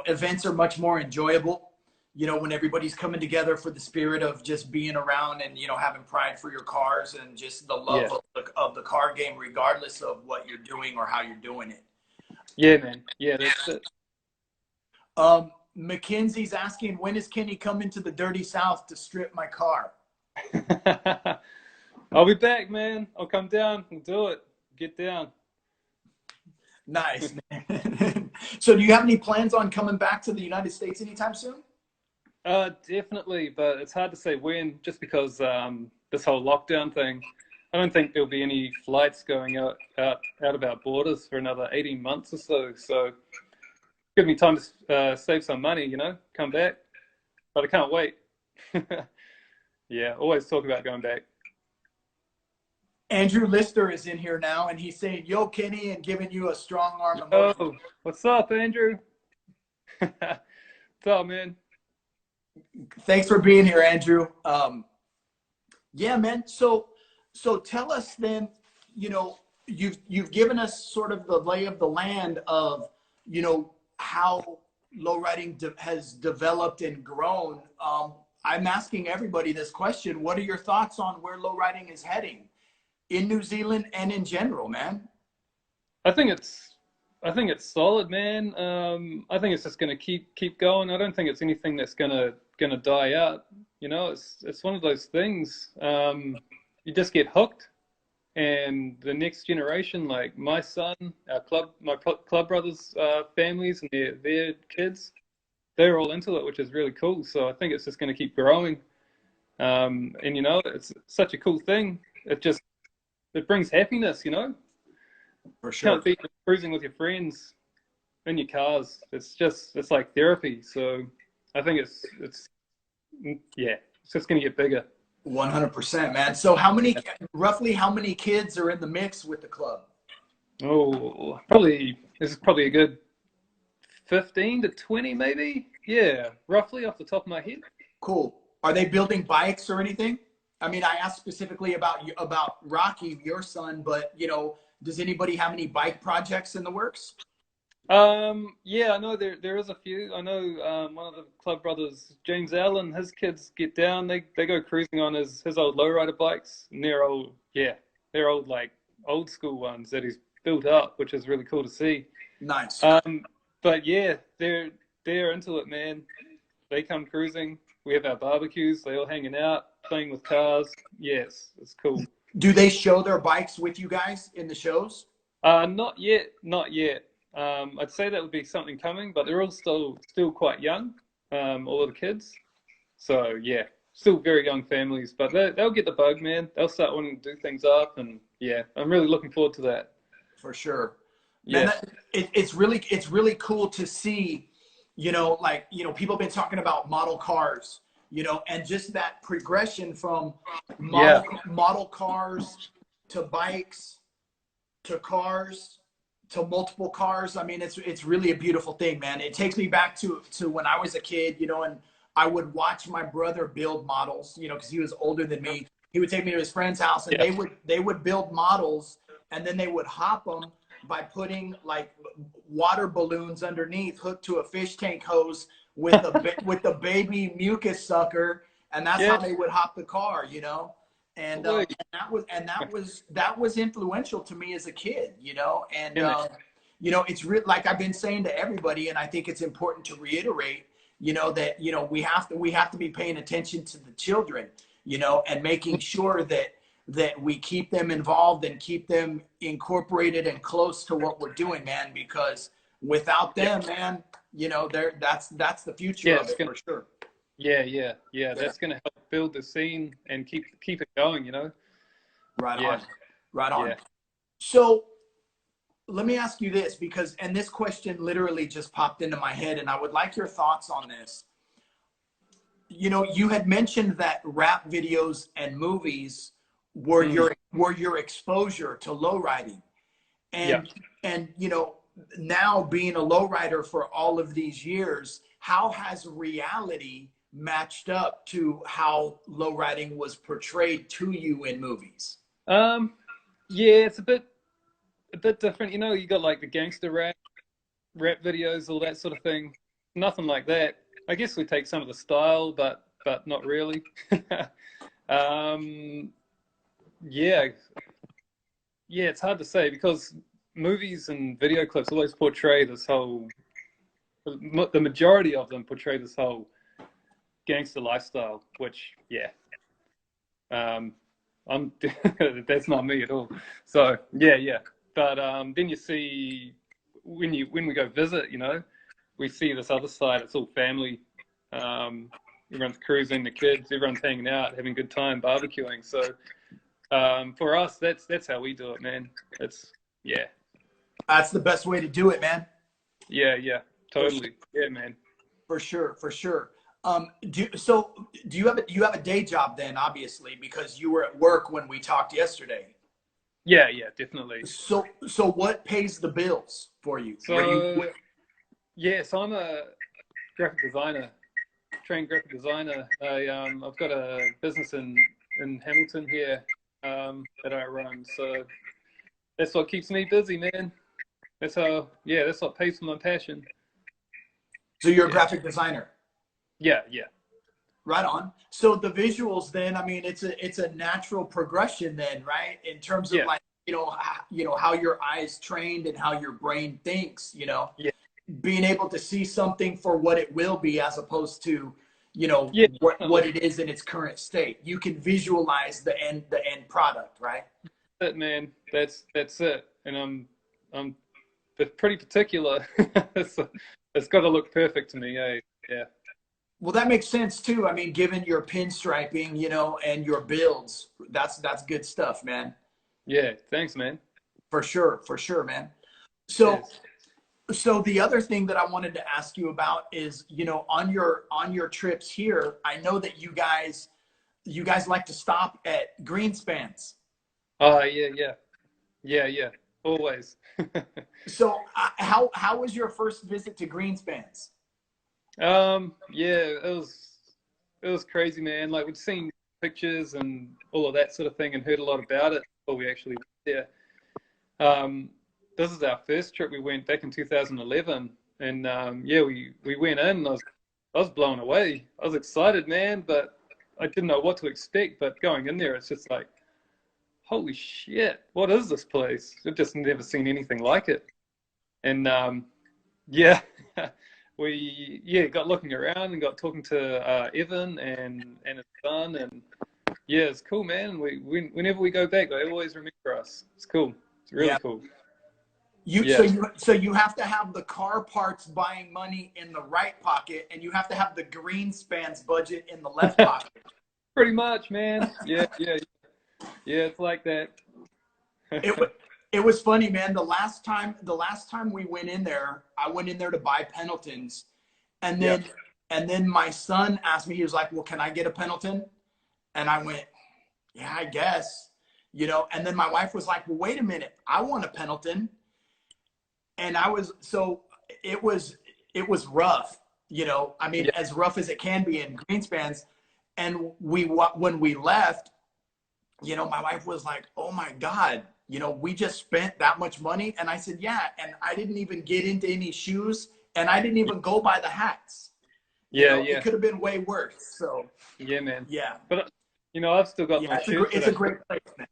events are much more enjoyable, you know, when everybody's coming together for the spirit of just being around and, you know, having pride for your cars and just the love of the car game, regardless of what you're doing or how you're doing it. Yeah, man. Yeah, that's it. Mackenzie's asking, when is Kenny coming to the Dirty South to strip my car? I'll be back, man. I'll come down and do it. Get down. Nice, man. So do you have any plans on coming back to the United States anytime soon? Definitely, but it's hard to say when, just because this whole lockdown thing. I don't think there'll be any flights going out of our borders for another 18 months or so. So give me time to save some money, you know, come back. But I can't wait. Always talk about going back. Andrew Lister is in here now, and he's saying, yo, Kenny, and giving you a strong arm emoji. Oh, what's up, Andrew? What's up, man? Thanks for being here, Andrew. Yeah, man. So tell us then, you know, you've given us sort of the lay of the land of, you know, how has developed and grown, I'm asking everybody this question: what are your thoughts on where low riding is heading in New Zealand and in general, man? I think it's solid, man. I think it's just gonna keep going. I don't think it's anything that's gonna die out. You know, it's one of those things. You just get hooked, and the next generation, like my son, my club brothers' families and their kids, they're all into it, which is really cool. So I think it's just going to keep growing. And you know, it's such a cool thing. It brings happiness, you know. For sure. Can't beat cruising with your friends in your cars. It's like therapy. So I think it's just going to get bigger. 100%, man. So roughly how many kids are in the mix with the club? Oh, this is probably a good 15 to 20, maybe. Yeah, roughly off the top of my head. Cool. Are they building bikes or anything? I mean, I asked specifically about Rocky, your son, but you know, does anybody have any bike projects in the works? Yeah, I know there is a few. I know one of the club brothers, James Allen, his kids get down. They go cruising on his old lowrider bikes, and they're old like old school ones that he's built up, which is really cool to see. Nice. But yeah, they're into it, man. They come cruising. We have our barbecues. They all hanging out, playing with cars. Yes, it's cool. Do they show their bikes with you guys in the shows? Not yet. I'd say that would be something coming, but they're all still quite young, all of the kids. So yeah, still very young families, but they'll get the bug, man. They'll start wanting to do things up, and yeah, I'm really looking forward to that. For sure. Yeah. Man, it's really cool to see, you know, like, you know, people have been talking about model cars, you know, and just that progression from model cars to bikes to cars to multiple cars. I mean, it's really a beautiful thing, man. It takes me back to when I was a kid, you know, and I would watch my brother build models, you know, because he was older than me. He would take me to his friend's house, and they would build models, and then they would hop them by putting like water balloons underneath, hooked to a fish tank hose with a baby mucus sucker, and that's how they would hop the car, you know. And that was influential to me as a kid, you know. And you know, it's like I've been saying to everybody, and I think it's important to reiterate, you know, that, you know, we have to be paying attention to the children, you know, and making sure that we keep them involved and keep them incorporated and close to what we're doing, man, because without them, man, you know, that's the future of it, for sure. Yeah. That's going to help build the scene and keep it going, you know? Right on. Yeah. So let me ask you this, and this question literally just popped into my head, and I would like your thoughts on this. You know, you had mentioned that rap videos and movies were your exposure to lowriding. And you know, now being a lowrider for all of these years, how has reality matched up to how lowriding was portrayed to you in movies? Yeah, it's a bit different. You know, you got like the gangster rap videos, all that sort of thing. Nothing like that. I guess we take some of the style, but not really. Yeah, it's hard to say because movies and video clips always portray this whole. The majority of them portray this whole gangster lifestyle, which that's not me at all. So yeah. But then you see when we go visit, you know, we see this other side. It's all family. Everyone's cruising, the kids, everyone's hanging out, having a good time, barbecuing. So for us, that's how we do it, man. That's the best way to do it, man. Yeah, totally. Yeah, man. For sure. Do you have a day job then, obviously, because you were at work when we talked yesterday? Yeah, definitely. So what pays the bills for you? So I'm a graphic designer, trained graphic designer. I've got a business in Hamilton here that I run. So that's what keeps me busy, man. That's what pays for my passion. So you're a Yeah. graphic designer. Yeah. Yeah. Right on. So the visuals then, I mean, it's a natural progression then, right? In terms of Yeah. like, how your eyes trained and how your brain thinks, Yeah. being able to see something for what it will be as opposed to, Yeah. what it is in its current state. You can visualize the end product, right? It, man. That's it. And I'm pretty particular. So it's got to look perfect to me. Eh? Yeah. Well, that makes sense too. I mean, given your pinstriping, and your builds, that's good stuff, man. Yeah. Thanks, man. For sure, man. So Cheers. So the other thing that I wanted to ask you about is, on your trips here, I know that you guys like to stop at Greenspans. Oh, yeah. Yeah. Yeah. Yeah. Always. So how was your first visit to Greenspans? Yeah, it was crazy, man. Like we'd seen pictures and all of that sort of thing and heard a lot about it before we actually went there. This is our first trip. We went back in 2011, and yeah, we went in. And I was blown away. I was excited, man, but I didn't know what to expect. But going in there, it's just like, holy shit, what is this place? I've just never seen anything like it. And yeah, we got looking around and got talking to Evan and his son, and yeah, it's cool, man. Whenever we go back, they always remember us. It's cool. It's really Yeah. cool. You Yeah, so you have to have the car parts buying money in the right pocket, and you have to have the Greenspans budget in the left pocket. pretty much, man. Yeah, yeah, yeah. It's like that. It was funny, man. The last time we went in there, I went in there to buy Pendletons, and Yeah. then my son asked me. He was like, "Well, can I get a Pendleton?" And I went, "Yeah, I guess." And then my wife was like, "Well, wait a minute. I want a Pendleton." And it was rough. I mean, Yeah. as rough as it can be in Greenspans. And when we left, my wife was like, "Oh my God, we just spent that much money." And I said, "Yeah." And I didn't even get into any shoes, and I didn't even go buy the hats. Yeah, It yeah, could have been way worse. So yeah, man. yeah, But I've still got yeah, my shirts that it's a great place, man.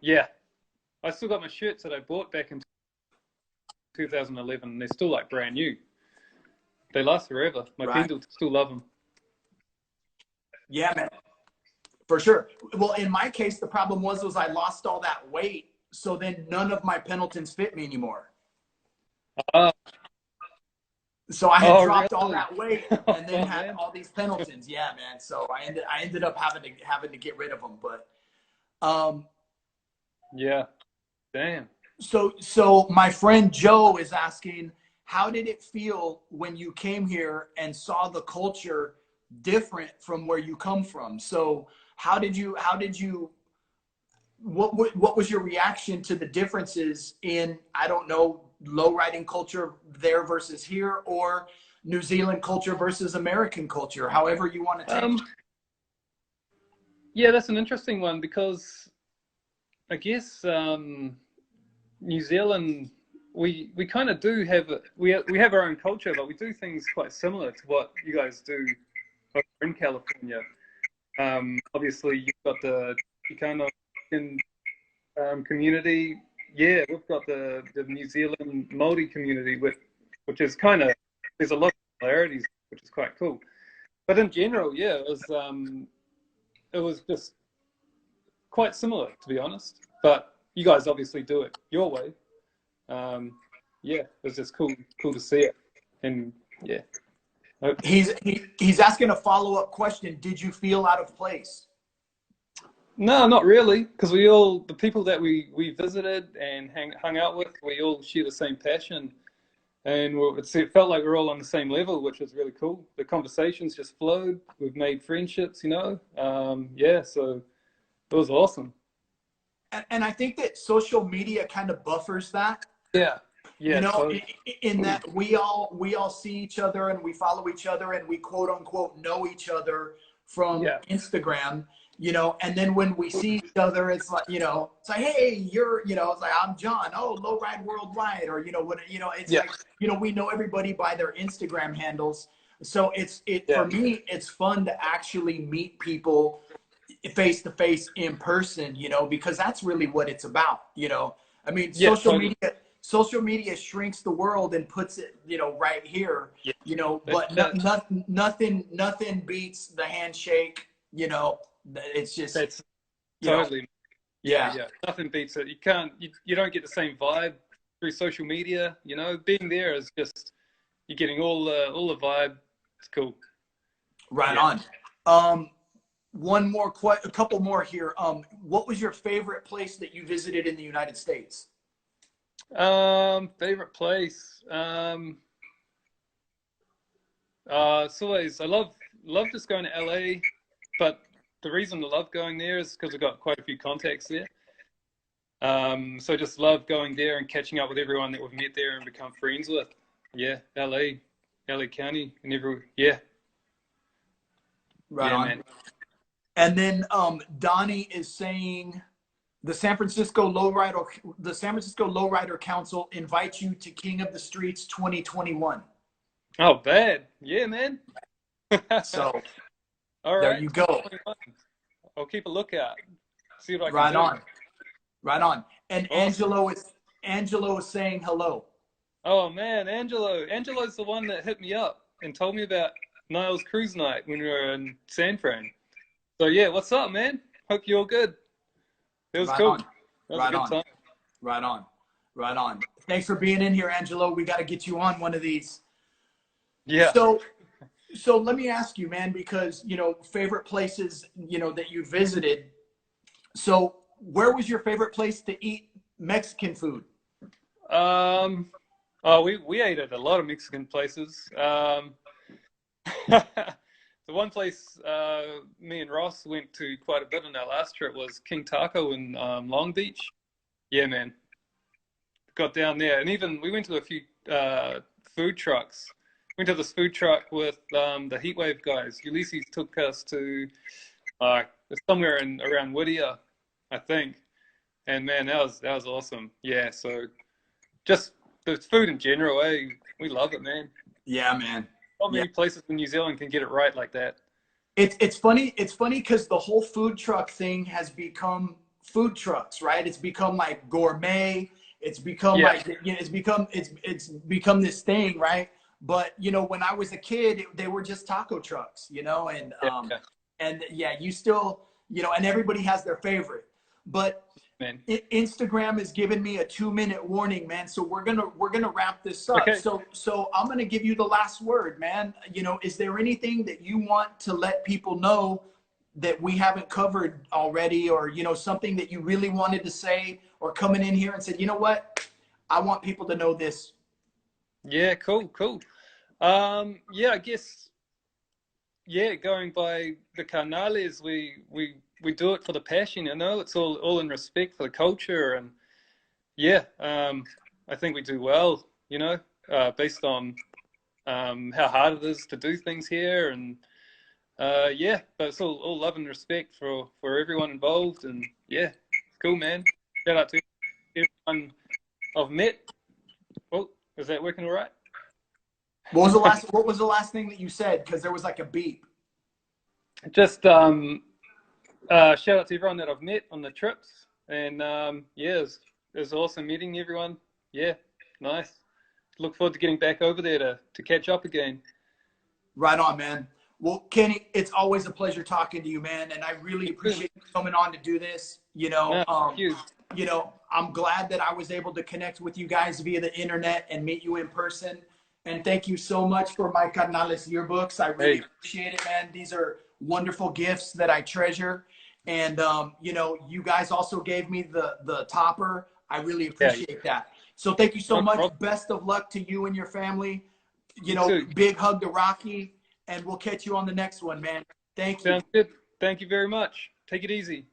yeah, I still got my shirts that I bought back in 2011. And they're still like brand new. They last forever. My Right. pendles still love them. Yeah, man, for sure. Well, in my case, the problem was I lost all that weight, so then none of my Pendletons fit me anymore. Uh, So I had dropped all really? that weight and then Oh, had man. all these Pendletons. Yeah, man. So I ended up having to get rid of them. But um, Yeah. Damn. so my friend Joe is asking, how did it feel when you came here and saw the culture different from where you come from? So what was your reaction to the differences in, I don't know, low riding culture there versus here, or New Zealand culture versus American culture, however you want to take it? Yeah, that's an interesting one because I guess New Zealand, we kind of do have we have our own culture, but we do things quite similar to what you guys do over in California. Obviously, you've got the Chicano community. Yeah, we've got the New Zealand Māori community, which is kind of, there's a lot of similarities, which is quite cool. But in general, yeah, it was just quite similar, to be honest. But you guys obviously do it your way. Yeah, it was just cool to see it, and yeah. He's asking a follow-up question. Did you feel out of place? No, not really, because the people that we visited and hung out with, we all share the same passion, and it felt like we're all on the same level, which was really cool. The conversations just flowed. We've made friendships, yeah, so it was awesome. And I think that social media kind of buffers that. Yeah, yeah, so In that we all see each other and we follow each other and we quote unquote know each other from Yeah. Instagram, you know, and then when we see each other, it's like, you know, it's like, hey, you're, you know, it's like, I'm John, oh, Lowride Worldwide, or, you know, what, you know, it's like, you know, we know everybody by their Instagram handles. So for me, it's fun to actually meet people face to face in person, you know, because that's really what it's about, you know. I mean, social media shrinks the world and puts it, you know, right here, you know, but nothing beats the handshake, you know. It's just, That's you know, totally, yeah. Nothing beats it. You don't get the same vibe through social media, you know. Being there is just, you're getting all the vibe. It's cool. right on. A couple more here. What was your favorite place that you visited in the United States? Favorite place. It's always, I love just going to LA, but the reason I love going there is because I've got quite a few contacts there. So I just love going there and catching up with everyone that we've met there and become friends with. Yeah, LA County, and Right on. man. And then Donnie is saying the San Francisco Lowrider Council invites you to King of the Streets 2021. Oh, bad. Yeah, man. So all right, there you go. I'll keep a lookout. See what I can Right do. on. Right on. And Awesome. Angelo is saying hello. Oh man, Angelo's the one that hit me up and told me about Niles Cruise Night when we were in San Fran. So yeah, what's up, man? Hope you're all good. It was cool. On. That was a good time. Right on. Right on. Thanks for being in here, Angelo. We got to get you on one of these. Yeah. So let me ask you, man, because, you know, favorite places, you know, that you visited. So where was your favorite place to eat Mexican food? Oh, we ate at a lot of Mexican places. The one place me and Ross went to quite a bit on our last trip was King Taco in Long Beach. Yeah, man. Got down there, and even we went to a few food trucks. Went to this food truck with the Heatwave guys. Ulysses took us to somewhere around Whittier, I think. And man, that was awesome. Yeah, so just the food in general, we love it, man. Yeah, man. Not many places in New Zealand can get it right like that. It's funny because the whole food truck thing has become food trucks, right? It's become like gourmet. It's become like, you know, it's become this thing, right? But you know, when I was a kid, they were just taco trucks, you know, and you still, you know, and everybody has their favorite. But Man. Instagram has given me a 2-minute warning, man. So we're gonna wrap this up. Okay. So I'm gonna give you the last word, man. You know, is there anything that you want to let people know that we haven't covered already, or you know, something that you really wanted to say, or coming in here and said, you know what, I want people to know this? Yeah, cool. Yeah, I guess. Yeah, going by the Carnales, we do it for the passion, you know. It's all in respect for the culture, and yeah, I think we do well, you know, based on how hard it is to do things here, and yeah, but it's all love and respect for everyone involved, and yeah, cool, man. Shout out to everyone I've met. Oh, is that working all right? What was the last thing that you said? Because there was like a beep. Just shout out to everyone that I've met on the trips, and yeah, it was awesome meeting everyone. Yeah, nice. Look forward to getting back over there to catch up again. Right on, man. Well, Kenny, it's always a pleasure talking to you, man, and I really appreciate you coming on to do this. You know, thank you. You know, I'm glad that I was able to connect with you guys via the internet and meet you in person. And thank you so much for my Carnales yearbooks. I really appreciate it, man. These are wonderful gifts that I treasure. And, you know, you guys also gave me the topper. I really appreciate that. So thank you so much. Best of luck to you and your family. You know, big hug to Rocky, and we'll catch you on the next one, man. Thank you. Sounds good. Thank you very much. Take it easy.